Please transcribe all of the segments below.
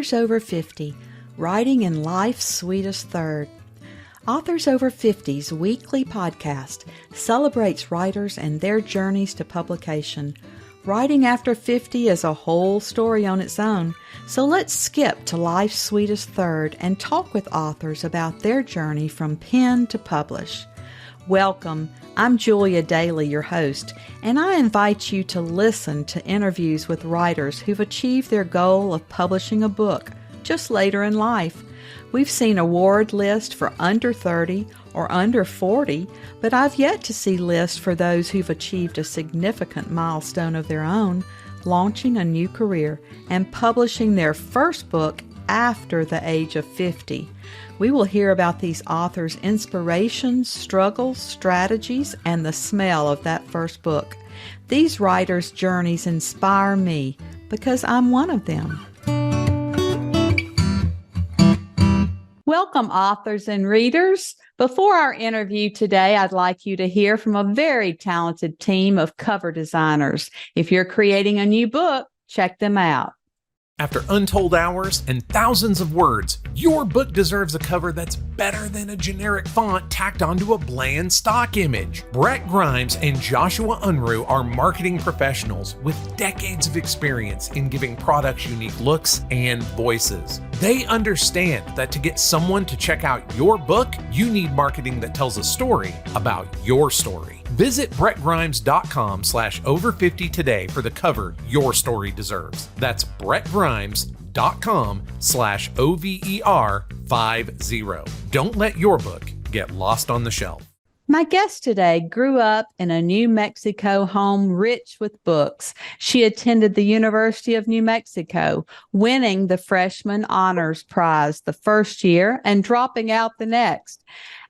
Authors Over 50, Writing in Life's Sweetest Third. Authors Over 50's weekly podcast celebrates writers and their journeys to publication. Writing after 50 is a whole story on its own, so let's skip to life's sweetest third and talk with authors about their journey from pen to publish. Welcome. I'm Julia Daly, your host, and I invite you to listen to interviews with writers who've achieved their goal of publishing a book just later in life. We've seen award lists for under 30 or under 40, but I've yet to see lists for those who've achieved a significant milestone of their own, launching a new career and publishing their first book after the age of 50. We will hear about these authors' inspirations, struggles, strategies, and the smell of that first book. These writers' journeys inspire me because I'm one of them. Welcome, authors and readers. Before our interview today, I'd like you to hear from a very talented team of cover designers. If you're creating a new book, check them out. After untold hours and thousands of words, your book deserves a cover that's better than a generic font tacked onto a bland stock image. Brett Grimes and Joshua Unruh are marketing professionals with decades of experience in giving products unique looks and voices. They understand that to get someone to check out your book, you need marketing that tells a story about your story. Visit brettgrimes.com/over50 today for the cover your story deserves. That's brettgrimes.com/OVER50. Don't let your book get lost on the shelf. My guest today grew up in a New Mexico home rich with books. She attended the University of New Mexico, winning the Freshman Honors Prize the first year and dropping out the next.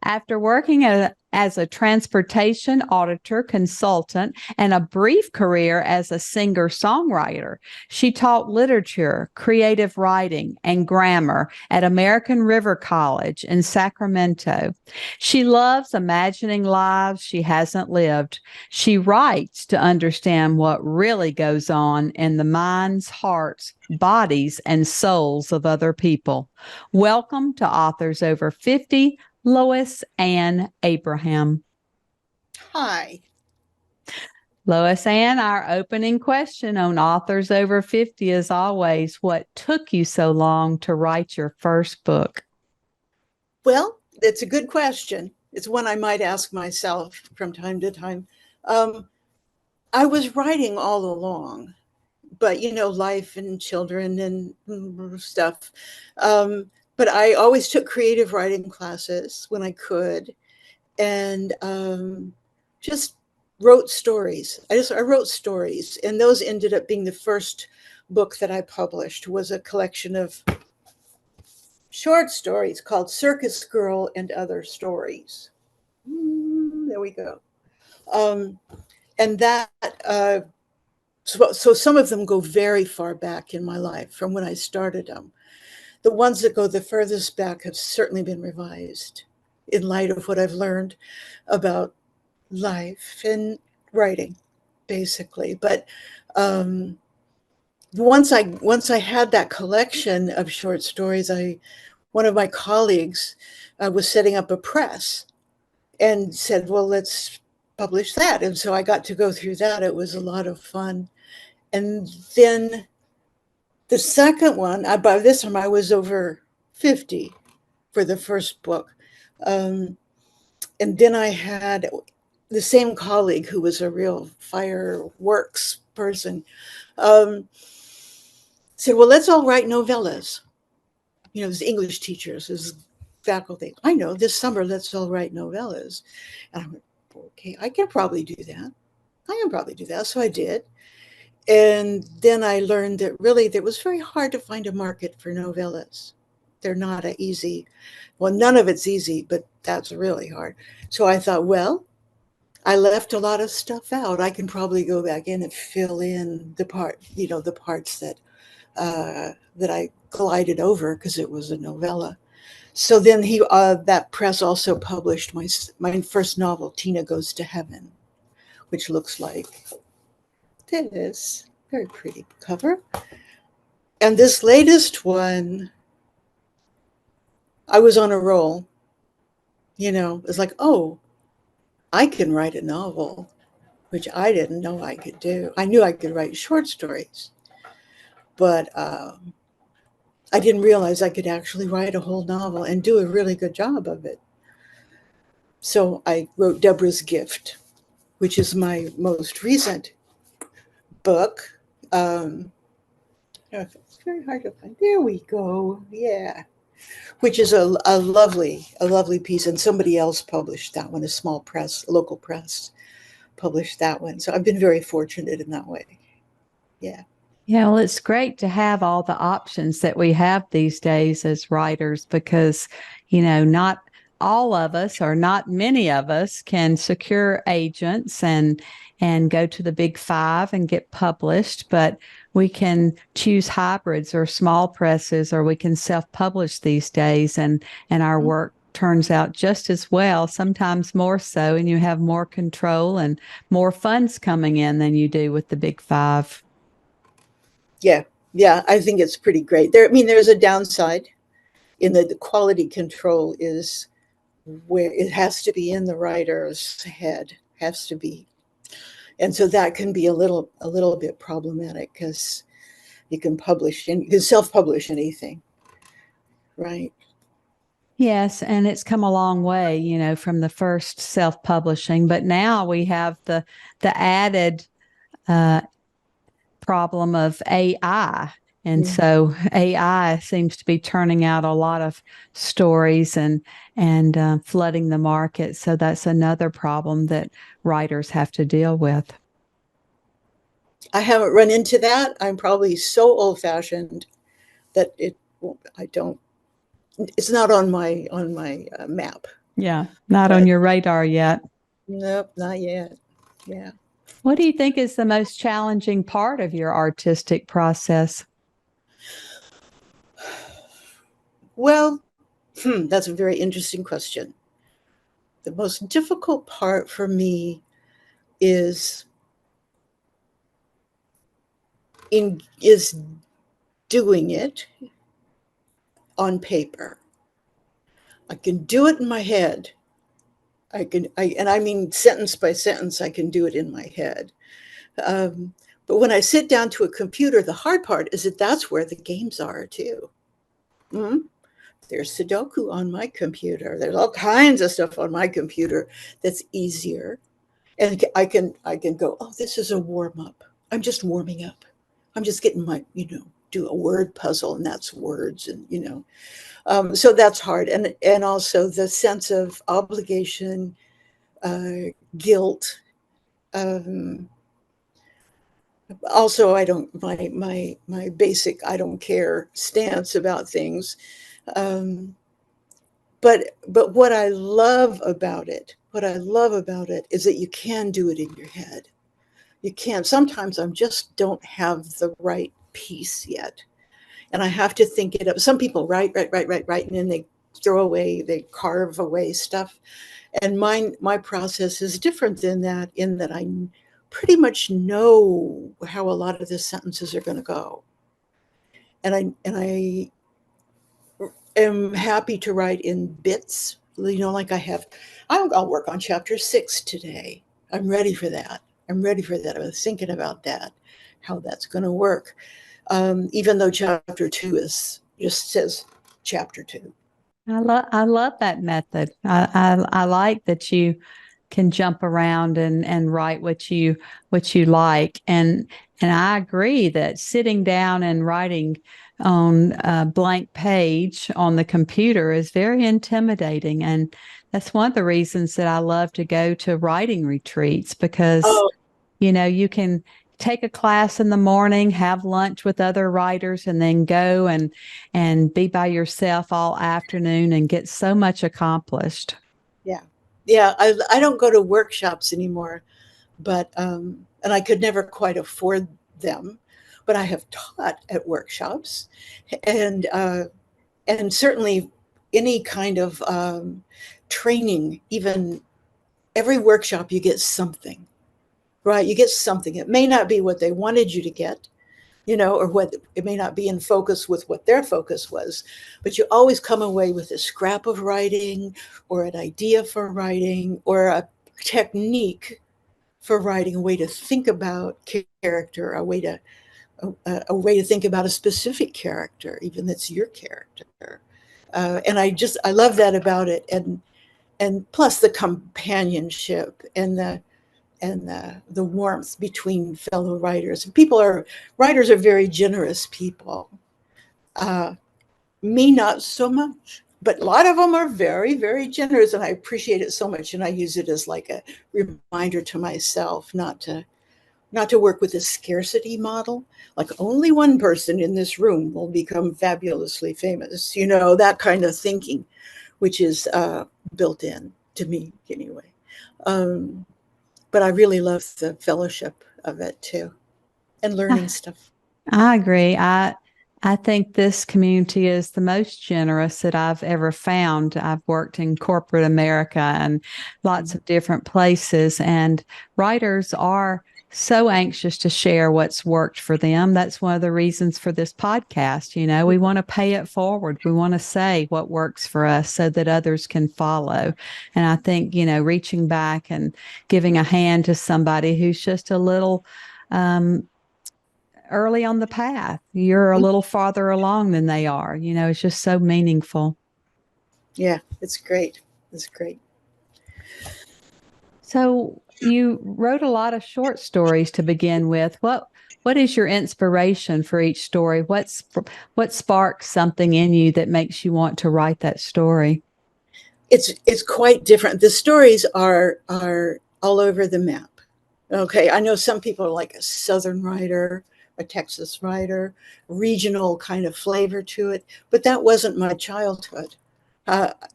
After working as a transportation auditor consultant and a brief career as a singer-songwriter, she taught literature, creative writing, and grammar at American River College in Sacramento. She loves imagining lives she hasn't lived. She writes to understand what really goes on in the minds, hearts, bodies, and souls of other people. Welcome to Authors Over 50, Lois Ann Abraham. Hi. Lois Ann, our opening question on Authors Over 50 is always, what took you so long to write your first book? Well, it's a good question. It's one I might ask myself from time to time. I was writing all along, but life and children and stuff. But I always took creative writing classes when I could, and just wrote stories. I wrote stories, and those ended up being the first book that I published. Was a collection of short stories called Circus Girl and Other Stories. There we go. And that so some of them go very far back in my life from when I started them. The ones that go the furthest back have certainly been revised in light of what I've learned about life and writing, basically. But once I had that collection of short stories, one of my colleagues was setting up a press and said, well, let's publish that. And so I got to go through that. It was a lot of fun. And then the second one, by this time I was over 50 for the first book. And then I had the same colleague who was a real fireworks person, said, well, let's all write novellas. As English teachers, as faculty. I know, this summer, let's all write novellas. And I went, okay, I can probably do that. So I did. And then I learned that really it was very hard to find a market for novellas. They're not easy. Well, none of it's easy, but that's really hard. So I thought, well, I left a lot of stuff out. I can probably go back in and fill in the parts that I glided over because it was a novella. So then that press also published my first novel, Tina Goes to Heaven, which looks like this very pretty cover. And this latest one, I was on a roll. It's like, oh, I can write a novel, which I didn't know I could do. I knew I could write short stories, but I didn't realize I could actually write a whole novel and do a really good job of it. So I wrote Deborah's Gift, which is my most recent book. It's very hard to find. There we go. Yeah. Which is a lovely piece. And somebody else published that one, a small press, a local press published that one. So I've been very fortunate in that way. Yeah. Yeah, well, it's great to have all the options that we have these days as writers because, not all of us or not many of us can secure agents and go to the big five and get published, but we can choose hybrids or small presses or we can self-publish these days and our work turns out just as well, sometimes more so, and you have more control and more funds coming in than you do with the big five. Yeah. Yeah. I think it's pretty great. There's a downside in that the quality control is where it has to be in the writer's head, has to be. And so that can be a little bit problematic because you can self-publish anything, right? Yes, and it's come a long way, from the first self-publishing, but now we have the added uh, problem of AI. And Mm. so AI seems to be turning out a lot of stories and flooding the market. So that's another problem that writers have to deal with. I haven't run into that. I'm probably so old-fashioned that I don't. It's not on my map. Yeah, not on But your radar yet. nope, not yet. Yeah. What do you think is the most challenging part of your artistic process? Well, that's a very interesting question. The most difficult part for me is is doing it on paper. I can do it in my head. I mean sentence by sentence. I can do it in my head. Um, but when I sit down to a computer, the hard part is that that's where the games are too. Mm-hmm. There's Sudoku on my computer. There's all kinds of stuff on my computer that's easier, and I can go. Oh, this is a warm up. I'm just warming up. I'm just getting do a word puzzle, and that's words, and. So that's hard, and also the sense of obligation, guilt. Um, Also, I don't my basic I don't care stance about things. Um, but what I love about it is that you can do it in your head. You can. Sometimes I just don't have the right piece yet, and I have to think it up. Some people write, and then they carve away stuff. And my process is different than that, in that I pretty much know how a lot of the sentences are going to go, and I am happy to write in bits. Like I'll work on chapter 6 today. I'm ready for that. I was thinking about that, how that's going to work. Even though chapter 2 is just says chapter 2. I love that method. I like that you can jump around and write what you like. And I agree that sitting down and writing on a blank page on the computer is very intimidating. And that's one of the reasons that I love to go to writing retreats because Oh, you can take a class in the morning, have lunch with other writers, and then go and be by yourself all afternoon and get so much accomplished. yeah. Yeah, I don't go to workshops anymore, but and I could never quite afford them, but I have taught at workshops, and certainly any kind of training. Even every workshop, you get something, right? You get something. It may not be what they wanted you to get, or what it may not be in focus with what their focus was, but you always come away with a scrap of writing or an idea for writing or a technique for writing, a way to think about character, a way to think about a specific character, even that's your character. And I love that about it. And plus the companionship and the warmth between fellow writers. Writers are very generous people. Uh, Me, not so much, but a lot of them are very, very generous, and I appreciate it so much. And I use it as like a reminder to myself not to work with a scarcity model. Like only one person in this room will become fabulously famous, that kind of thinking, which is built in to me anyway. But I really love the fellowship of it too, and learning stuff. I agree. I think this community is the most generous that I've ever found. I've worked in corporate America and lots of different places, and writers are so anxious to share what's worked for them. That's one of the reasons for this podcast. We want to pay it forward. We want to say what works for us so that others can follow. And I think, reaching back and giving a hand to somebody who's just a little early on the path, you're a little farther along than they are. It's just so meaningful. Yeah, it's great. It's great. So you wrote a lot of short stories to begin with. What is your inspiration for each story? What sparks something in you that makes you want to write that story? It's quite different. The stories are all over the map. Okay, I know some people are like a Southern writer, a Texas writer, regional kind of flavor to it, but that wasn't my childhood.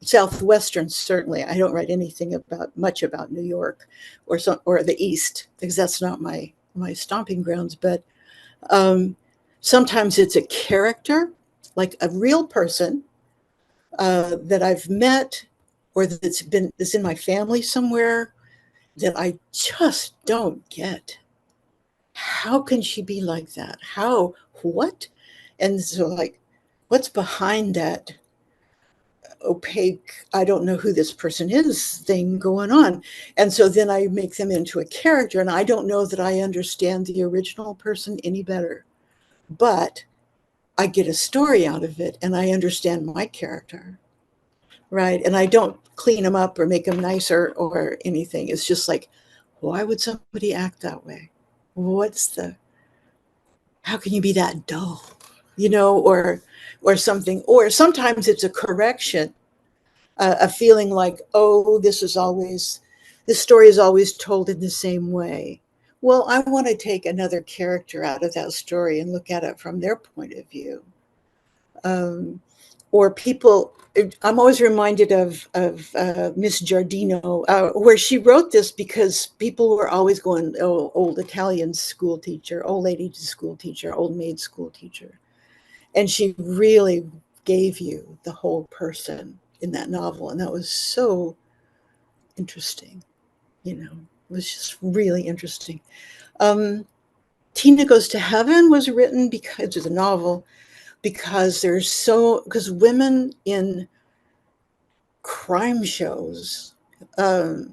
Southwestern, certainly. I don't write anything much about New York or the East, because that's not my stomping grounds. But sometimes it's a character, like a real person that I've met, or that's in my family somewhere that I just don't get. How can she be like that? How? What? And so, like, what's behind that opaque, I don't know who this person is thing going on? And so then I make them into a character, and I don't know that I understand the original person any better, but I get a story out of it, and I understand my character, right? And I don't clean them up or make them nicer or anything. It's just like, why would somebody act that way? How can you be that dull? Or something. Or sometimes it's a correction, a feeling like, oh, this story is always told in the same way. Well, I want to take another character out of that story and look at it from their point of view. Or people, I'm always reminded of Miss Giardino, where she wrote this because people were always going, oh, old Italian school teacher, old lady school teacher, old maid school teacher. And she really gave you the whole person in that novel. And that was so interesting. It was just really interesting. Tina Goes to Heaven was written because it's a novel, because women in crime shows are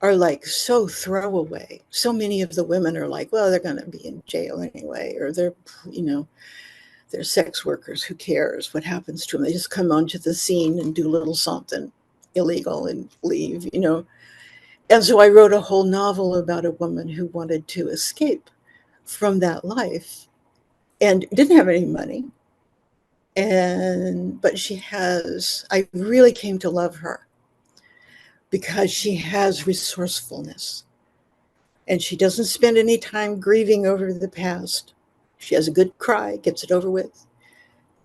like so throwaway. So many of the women are like, well, they're going to be in jail anyway, or they're sex workers. Who cares what happens to them? They just come onto the scene and do a little something illegal and leave. And so I wrote a whole novel about a woman who wanted to escape from that life and didn't have any money. But I really came to love her because she has resourcefulness, and she doesn't spend any time grieving over the past. She has a good cry, gets it over with.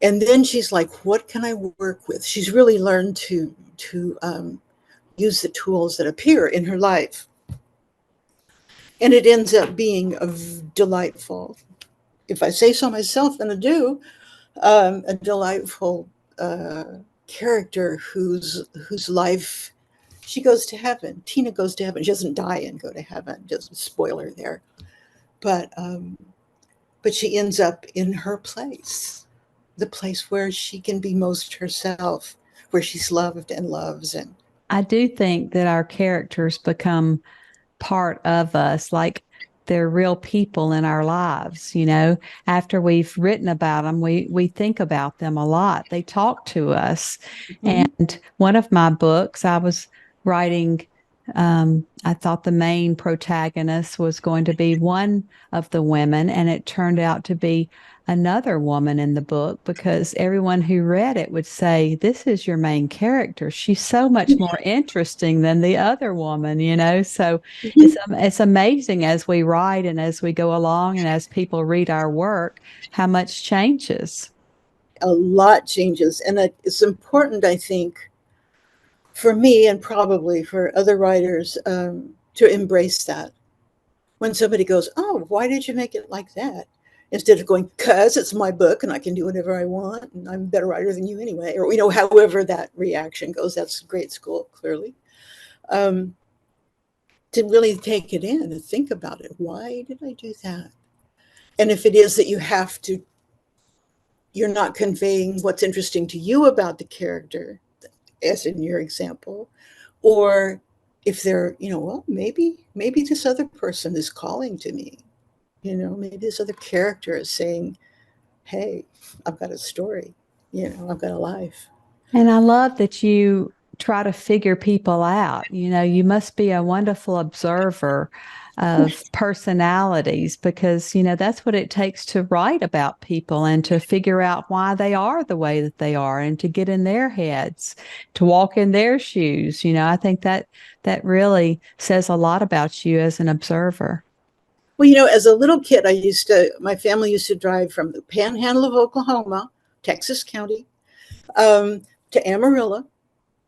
And then she's like, what can I work with? She's really learned to use the tools that appear in her life. And it ends up being delightful, if I say so myself, and I do, a delightful character whose life, she goes to heaven. Tina goes to heaven. She doesn't die and go to heaven. Just a spoiler there. But but she ends up in her place, the place where she can be most herself, where she's loved and loves. And I do think that our characters become part of us, like they're real people in our lives. After we've written about them, we think about them a lot. They talk to us. Mhm. And one of my books, I was writing, I thought the main protagonist was going to be one of the women, and it turned out to be another woman in the book, because everyone who read it would say, "This is your main character. She's so much more interesting than the other woman." So it's amazing as we write and as we go along and as people read our work, how much changes. A lot changes. And it's important, I think, for me and probably for other writers, to embrace that. When somebody goes, "Oh, why did you make it like that?" Instead of going, "Because it's my book and I can do whatever I want and I'm a better writer than you anyway," or, however that reaction goes. That's grade school, clearly. Um, to really take it in and think about it. Why did I do that? And if it is that you're not conveying what's interesting to you about the character, as in your example, or if they're, well, maybe this other person is calling to me. Maybe this other character is saying, "Hey, I've got a story. I've got a life." And I love that you try to figure people out. You must be a wonderful observer of personalities, because, that's what it takes to write about people and to figure out why they are the way that they are, and to get in their heads, to walk in their shoes. I think that really says a lot about you as an observer. Well, as a little kid, my family used to drive from the panhandle of Oklahoma, Texas County, to Amarillo,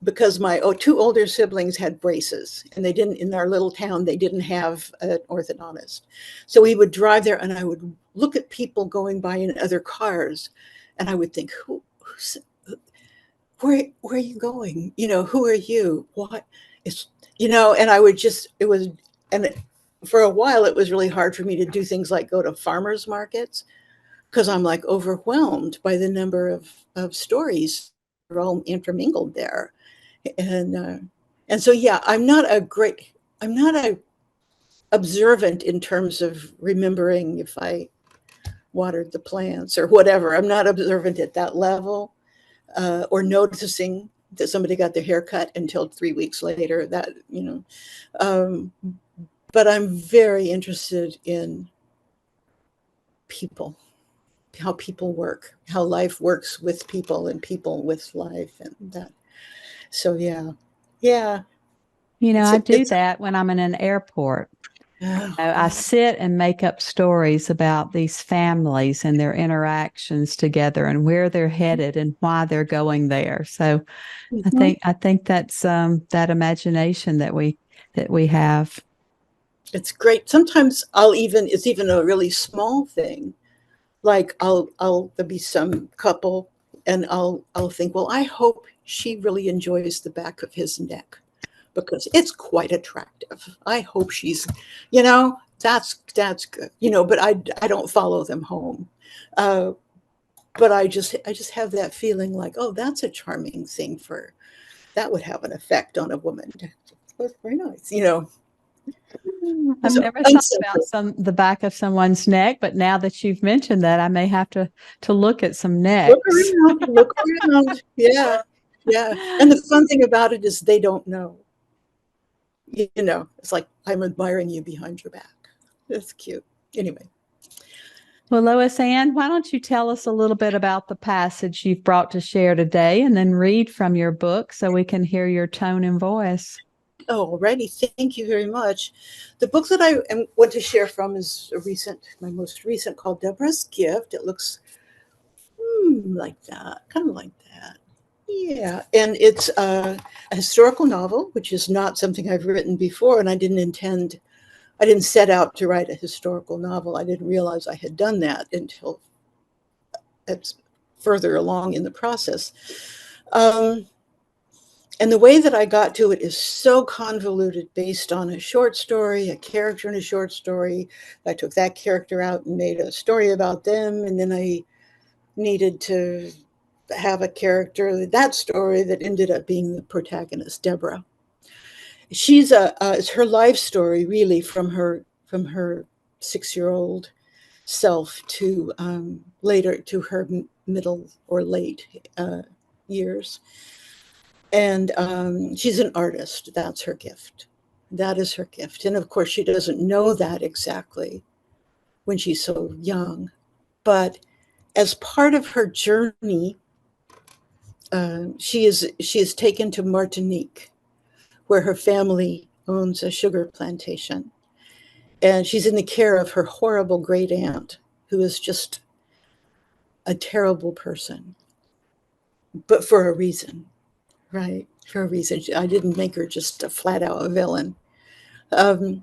because my two older siblings had braces, and they didn't, in our little town, they didn't have an orthodontist. So we would drive there, and I would look at people going by in other cars, and I would think, where are you going? Who are you? What is, and I would just, it was, and for a while, it was really hard for me to do things like go to farmers markets, because I'm like overwhelmed by the number of stories that are all intermingled there. And so, yeah, I'm not a observant in terms of remembering if I watered the plants or whatever. I'm not observant at that level, or noticing that somebody got their hair cut until 3 weeks later. Um, but I'm very interested in people, how people work, how life works with people and people with life, and that. So yeah, I do it's that when I'm in an airport. oh, I sit and make up stories about these families and their interactions together and where they're headed and why they're going there. So I mhm. think I think that's that imagination that we have. It's great. Sometimes it's even a really small thing. Like there'll be some couple, and I'll think, well, I hope she really enjoys the back of his neck, because it's quite attractive. I hope that's good. But I don't follow them home. Uh, but I just have that feeling like, oh, that's a charming thing, that would have an effect on a woman. That's very nice. I've So never thought about unseparate. the back of someone's neck, but now that you've mentioned that, I may have to look at some Look necks. around, look around. Yeah, yeah. And the fun thing about it is they don't know. It's like, I'm admiring you behind your back. That's cute. Anyway. Well, Lois Ann, why don't you tell us a little bit about the passage you've brought to share today, and then read from your book so we can hear your tone and voice? Oh, already. Thank you very much. The book that want to share from is my most recent, called Deborah's Gift. It looks like that, kind of like that. Yeah, and it's a historical novel, which is not something I've written before, and I didn't set out to write a historical novel. I didn't realize I had done that until it's further along in the process. Um, And the way that I got to it is so convoluted based on a short story, a character in a short story. I took that character out and made a story about them. And then I needed to have a character in that story that ended up being the protagonist, Deborah. It's her life story really from her 6-year-old self to later to her middle or late years. And she's an artist. That's her gift. That is her gift. And of course, she doesn't know that exactly when she's so young. But as part of her journey, she is taken to Martinique, where her family owns a sugar plantation. And she's in the care of her horrible great aunt, who is just a terrible person, but for a reason, right? For a reason. I didn't make her just a flat out villain. Um,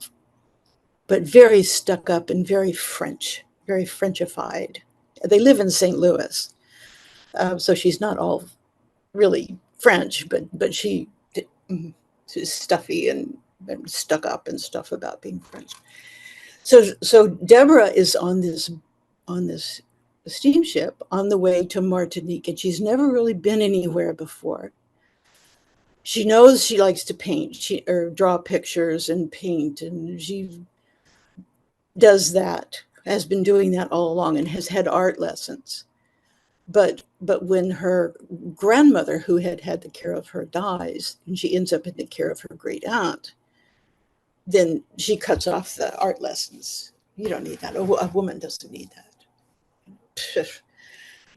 but very stuck up and very French, very Frenchified. They live in St. Louis, so she's not all really French, but she's stuffy and stuck up and stuff about being French. So Deborah is on this steamship on the way to Martinique, and she's never really been anywhere before. She knows she likes to paint, or draw pictures and paint, and she does that, has been doing that all along, and has had art lessons. But when her grandmother, who had the care of her, dies, and she ends up in the care of her great aunt, then she cuts off the art lessons. You don't need that. A woman doesn't need that.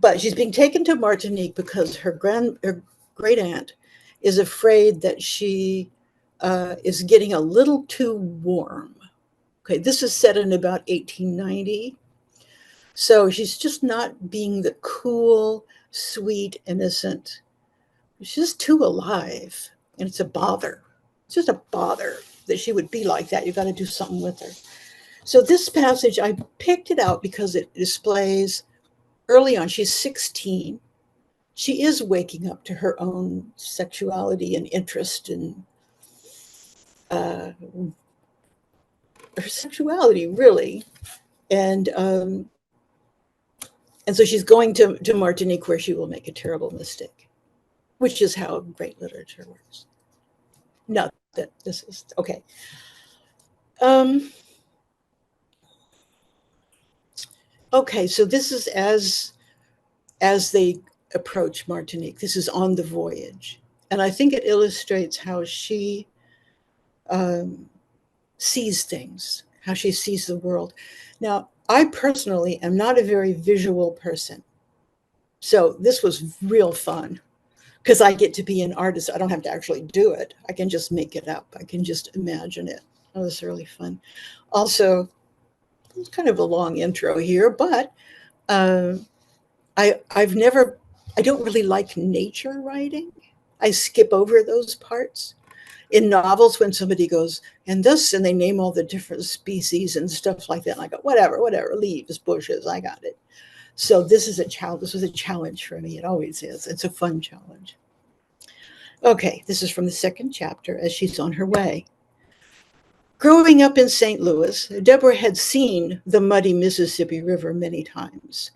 But she's being taken to Martinique because her great aunt is afraid that she is getting a little too warm. Okay, this is set in about 1890. So she's just not being the cool, sweet, innocent. She's just too alive. And it's a bother. It's just a bother that she would be like that. You got to do something with her. So this passage, I picked it out because it displays early on, she's 16. She is waking up to her own sexuality and interest in her sexuality, really. And so she's going to Martinique, where she will make a terrible mistake, which is how great literature works. Not that this is okay. Okay, so this is as they approach Martinique. This is on the voyage, and I think it illustrates how she sees things, how she sees the world. Now, I personally am not a very visual person, so this was real fun because I get to be an artist. I don't have to actually do it. I can just make it up. I can just imagine it. That was really fun. Also, it's kind of a long intro here, but I don't really like nature writing. I skip over those parts. In novels, when somebody goes, and they name all the different species and stuff like that, and I go, whatever, leaves, bushes, I got it. So this was a challenge for me. It always is. It's a fun challenge. Okay, this is from the second chapter as she's on her way. Growing up in St. Louis, Deborah had seen the muddy Mississippi River many times.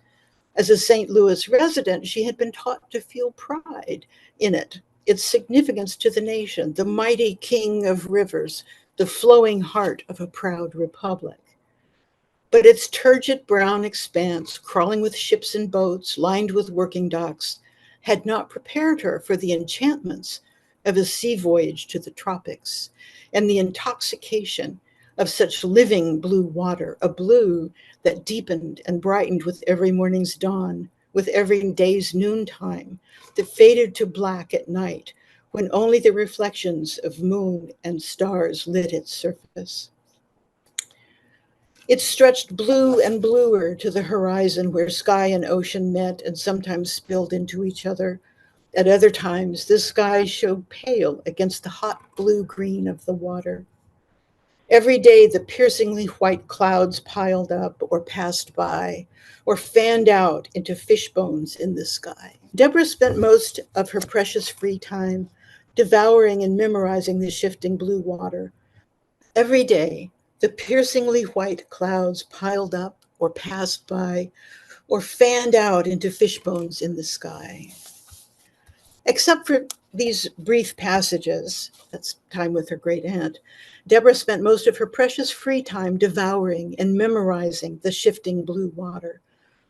As a St. Louis resident, she had been taught to feel pride in it, its significance to the nation, the mighty king of rivers, the flowing heart of a proud republic. But its turgid brown expanse, crawling with ships and boats, lined with working docks, had not prepared her for the enchantments of a sea voyage to the tropics and the intoxication of such living blue water, a blue that deepened and brightened with every morning's dawn, with every day's noontime, that faded to black at night when only the reflections of moon and stars lit its surface. It stretched blue and bluer to the horizon where sky and ocean met and sometimes spilled into each other. At other times, the sky showed pale against the hot blue-green of the water. Every day, the piercingly white clouds piled up or passed by or fanned out into fish bones in the sky. Deborah spent most of her precious free time devouring and memorizing the shifting blue water. Every day, the piercingly white clouds piled up or passed by or fanned out into fishbones in the sky. Except for these brief passages, that's time with her great aunt, Deborah spent most of her precious free time devouring and memorizing the shifting blue water,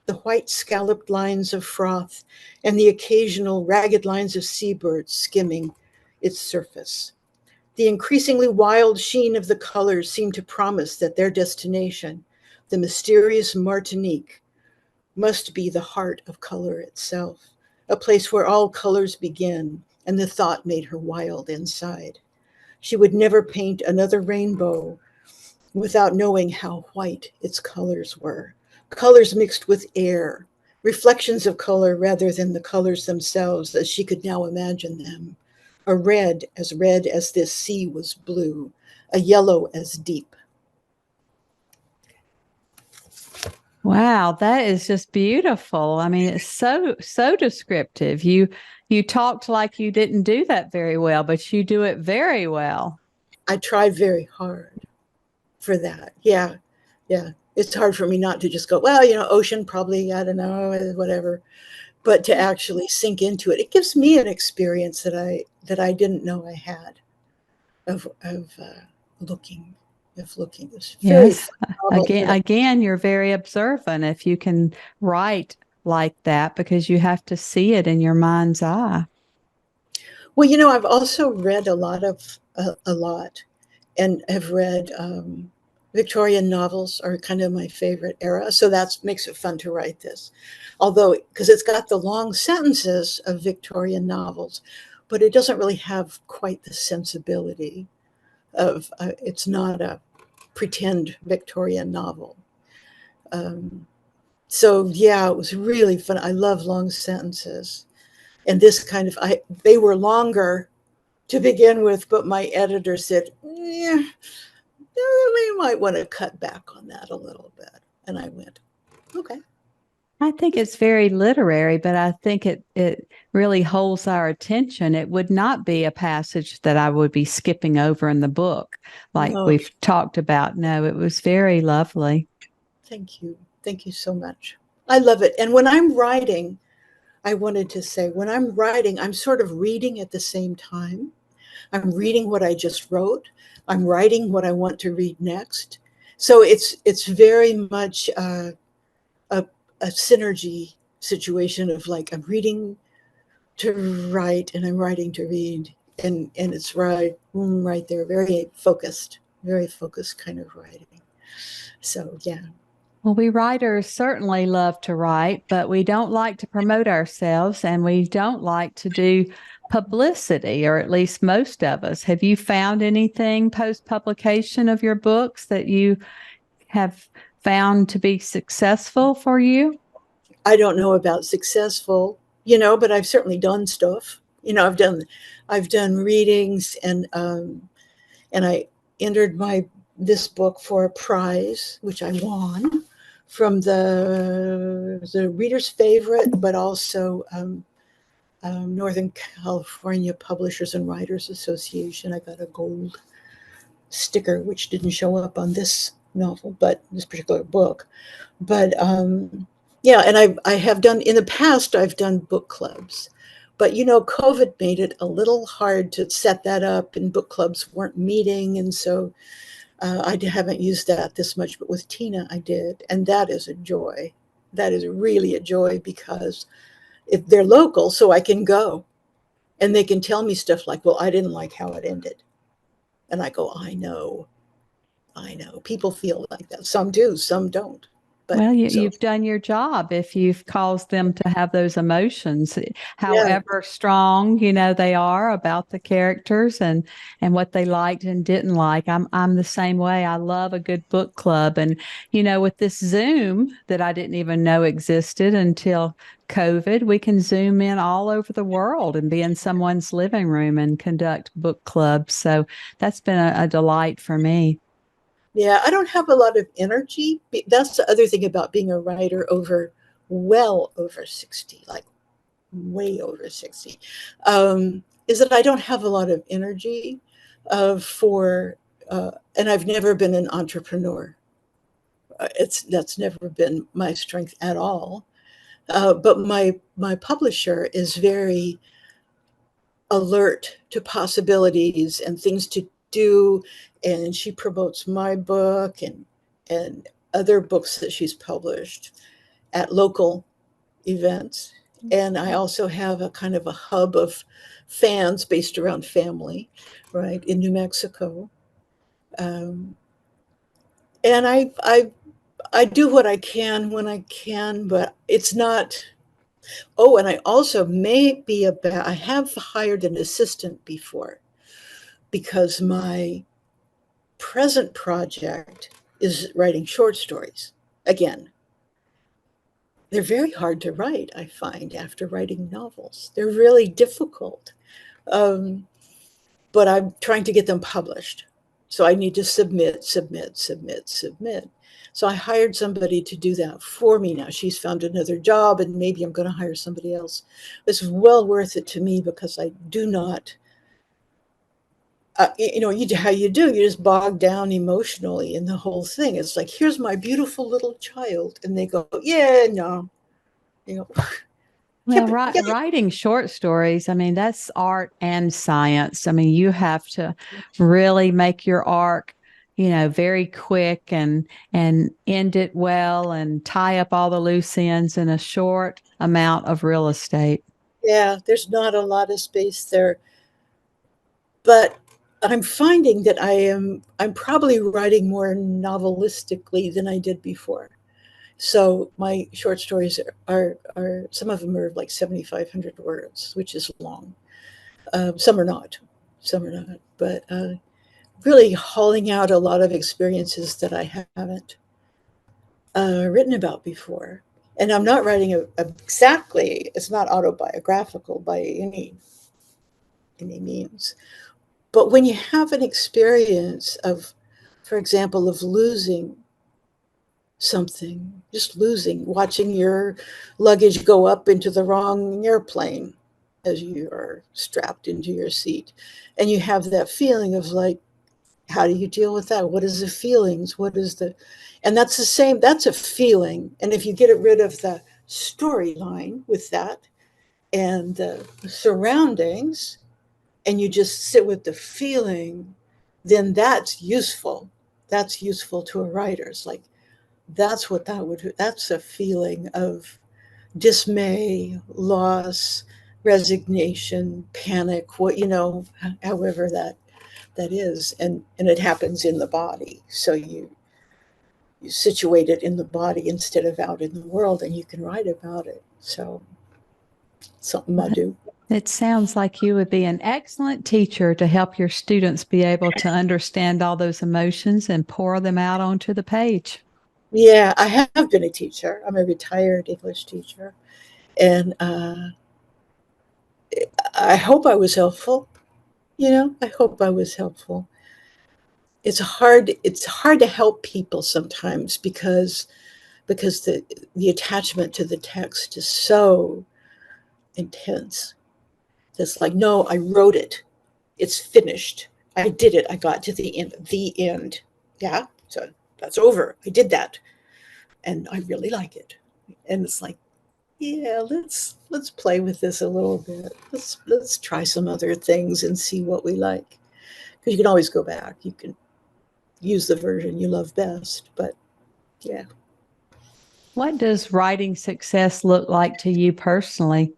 the white scalloped lines of froth, and the occasional ragged lines of seabirds skimming its surface. The increasingly wild sheen of the colors seemed to promise that their destination, the mysterious Martinique, must be the heart of color itself, a place where all colors begin, and the thought made her wild inside. She would never paint another rainbow without knowing how white its colors were. Colors mixed with air, reflections of color rather than the colors themselves as she could now imagine them. A red as this sea was blue, a yellow as deep. Wow, that is just beautiful. I mean, it's so descriptive. You talked like you didn't do that very well, but you do it very well. I tried very hard for that. Yeah, yeah. It's hard for me not to just go, well, ocean probably, I don't know, whatever, but to actually sink into it. It gives me an experience that I didn't know I had of looking, of looking. It's very Yes. fun. Again, you're very observant if you can write like that because you have to see it in your mind's eye. Well, I've also read a lot, and have read Victorian novels are kind of my favorite era. So that makes it fun to write this, although because it's got the long sentences of Victorian novels, but it doesn't really have quite the sensibility of. It's not a pretend Victorian novel. Um, so yeah, it was really fun. I love long sentences, and this kind of they were longer to begin with, but my editor said, yeah, we might want to cut back on that a little bit. And I went, okay. I think it's very literary, but I think it really holds our attention. It would not be a passage that I would be skipping over in the book, like No, we've talked about. No, it was very lovely. thank you. Thank you so much. I love it. And when I'm writing, I wanted to say, when I'm writing, I'm sort of reading at the same time. I'm reading what I just wrote. I'm writing what I want to read next. So it's very much a, a synergy situation of like I'm reading to write and I'm writing to read, and it's right there, very focused kind of writing. So yeah. Well, we writers certainly love to write, but we don't like to promote ourselves and we don't like to do publicity, or at least most of us. Have you found anything post publication of your books that you have found to be successful for you? I don't know about successful, but I've certainly done stuff. I've done readings, and I entered my this book for a prize, which I won from the reader's favorite, but also Northern California Publishers and Writers Association. I got a gold sticker, which didn't show up on this novel, but this particular book. But yeah, and I have done in the past. I've done book clubs, but COVID made it a little hard to set that up, and book clubs weren't meeting, and so I haven't used that this much. But with Tina, I did, and that is a joy. That is really a joy because if they're local, so I can go, and they can tell me stuff like, "Well, I didn't like how it ended," and I go, I know. People feel like that. Some do, some don't. But Well, so you've done your job if you've caused them to have those emotions, yeah, however strong they are about the characters and what they liked and didn't like. I'm the same way. I love a good book club, and with this Zoom that I didn't even know existed until COVID, we can Zoom in all over the world and be in someone's living room and conduct book clubs. So that's been a delight for me. yeah. I don't have a lot of energy. That's the other thing about being a writer well over 60, like way over 60. is that I don't have a lot of energy and I've never been an entrepreneur. That's never been my strength at all. But my publisher is very alert to possibilities and things to do, and she promotes my book and other books that she's published at local events. And I also have a kind of a hub of fans based around family, right, in New Mexico. Um, and I do what I can when I can, but it's not. Oh, and I also I have hired an assistant before because my present project is writing short stories. Again, they're very hard to write, I find, after writing novels. They're really difficult. Um, but I'm trying to get them published. So I need to submit. So I hired somebody to do that for me now. She's found another job, and maybe I'm going to hire somebody else. It's well worth it to me because I do not, how you do, you just bog down emotionally in the whole thing. It's like, here's my beautiful little child. And they go, yeah, no, you know, yeah, Well, but yeah, writing short stories, I mean, that's art and science. I mean, you have to really make your arc, very quick and end it well and tie up all the loose ends in a short amount of real estate. yeah, there's not a lot of space there. But I'm finding that I'm probably writing more novelistically than I did before. So my short stories are some of them are like 7,500 words, which is long. Some are not, but really hauling out a lot of experiences that I haven't written about before. And I'm not writing exactly. It's not autobiographical by any means. But when you have an experience of, for example, of losing something, just losing, watching your luggage go up into the wrong airplane as you are strapped into your seat, and you have that feeling of like, how do you deal with that? What is the feelings? And that's the same, that's a feeling. And if you get rid of the storyline with that and the surroundings, and you just sit with the feeling, then that's useful. That's useful to a writer. It's like, that's a feeling of dismay, loss, resignation, panic, however that is. And it happens in the body. So you situate it in the body instead of out in the world, and you can write about it. So something I do. It sounds like you would be an excellent teacher to help your students be able to understand all those emotions and pour them out onto the page. Yeah, I have been a teacher. I'm a retired English teacher, and I hope I was helpful. I hope I was helpful. It's hard to help people sometimes because the attachment to the text is so intense. It's like, no, I wrote it. It's finished. I did it. I got to the end. The end. Yeah. So that's over. I did that. And I really like it. And it's like, yeah, let's play with this a little bit. Let's try some other things and see what we like. Because you can always go back. You can use the version you love best. But yeah. What does writing success look like to you personally?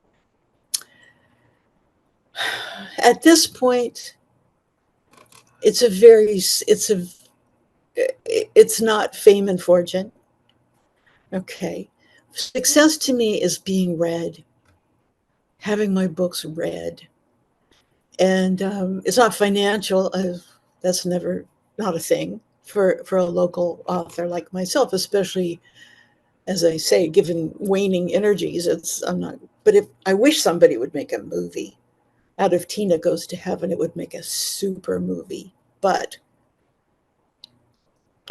At this point, it's not fame and fortune. Okay. Success to me is being read, having my books read. And it's not financial. That's never, not a thing for a local author like myself, especially, as I say, given waning energies. I'm not, but if I wish somebody would make a movie out of Tina Goes to Heaven, it would make a super movie. But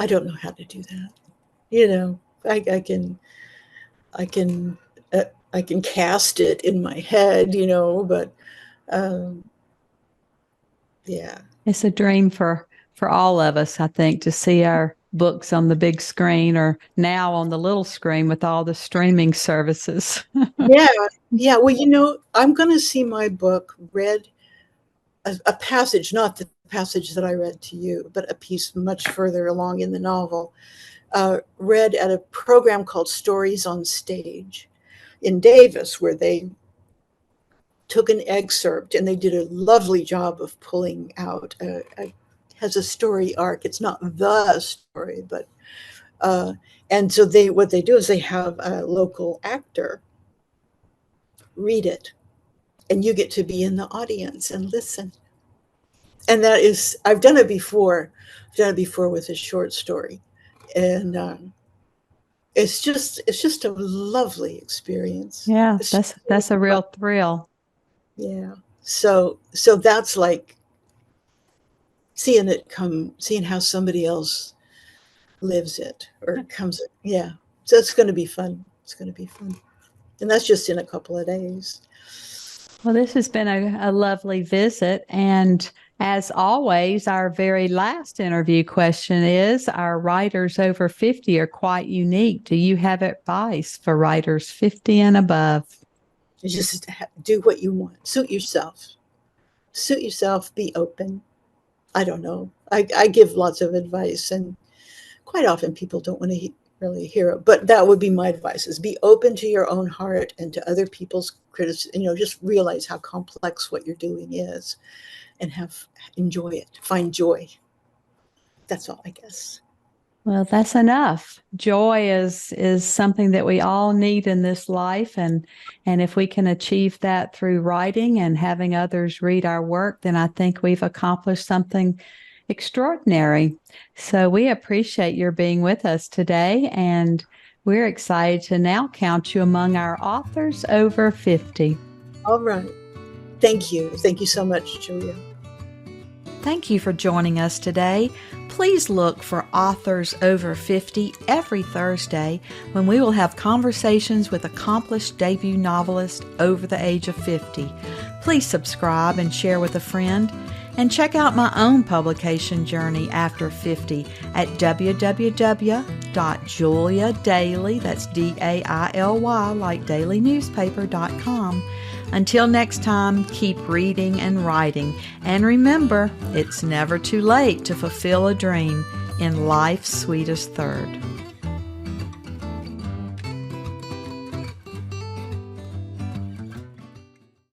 I don't know how to do that. I can I can I can cast it in my head, but um, Yeah. It's a dream for all of us, I think, to see our books on the big screen or now on the little screen with all the streaming services. Yeah. Yeah. Well, I'm going to see my book read, a passage, not the passage that I read to you, but a piece much further along in the novel, read at a program called Stories on Stage in Davis, where they took an excerpt and they did a lovely job of pulling out has a story arc. It's not the story, but and so what they do is they have a local actor read it, and you get to be in the audience and listen. And that is, I've done it before. I've done it before with a short story, and it's just a lovely experience. Yeah, It's just that's a real thrill. Yeah. So that's like seeing how somebody else lives it or comes. Yeah. So it's going to be fun. It's going to be fun. And that's just in a couple of days. Well, this has been a lovely visit. And as always, our very last interview question is, our writers over 50 are quite unique. Do you have advice for writers 50 and above? You just do what you want. Suit yourself. Suit yourself. Be open. I don't know. I give lots of advice, and quite often people don't want to really hear it. But that would be my advice: is be open to your own heart and to other people's criticism. Just realize how complex what you're doing is, and enjoy it. Find joy. That's all, I guess. Well, that's enough. Joy is something that we all need in this life, and if we can achieve that through writing and having others read our work, then I think we've accomplished something extraordinary. So we appreciate your being with us today, and we're excited to now count you among our authors over 50. All right. Thank you. Thank you so much, Julia. Thank you for joining us today. Please look for Authors Over 50 every Thursday, when we will have conversations with accomplished debut novelists over the age of 50. Please subscribe and share with a friend. And check out my own publication journey after 50 at www.juliadaily, that's DAILY, like dailynewspaper.com. Until next time, keep reading and writing. And remember, it's never too late to fulfill a dream in life's sweetest third.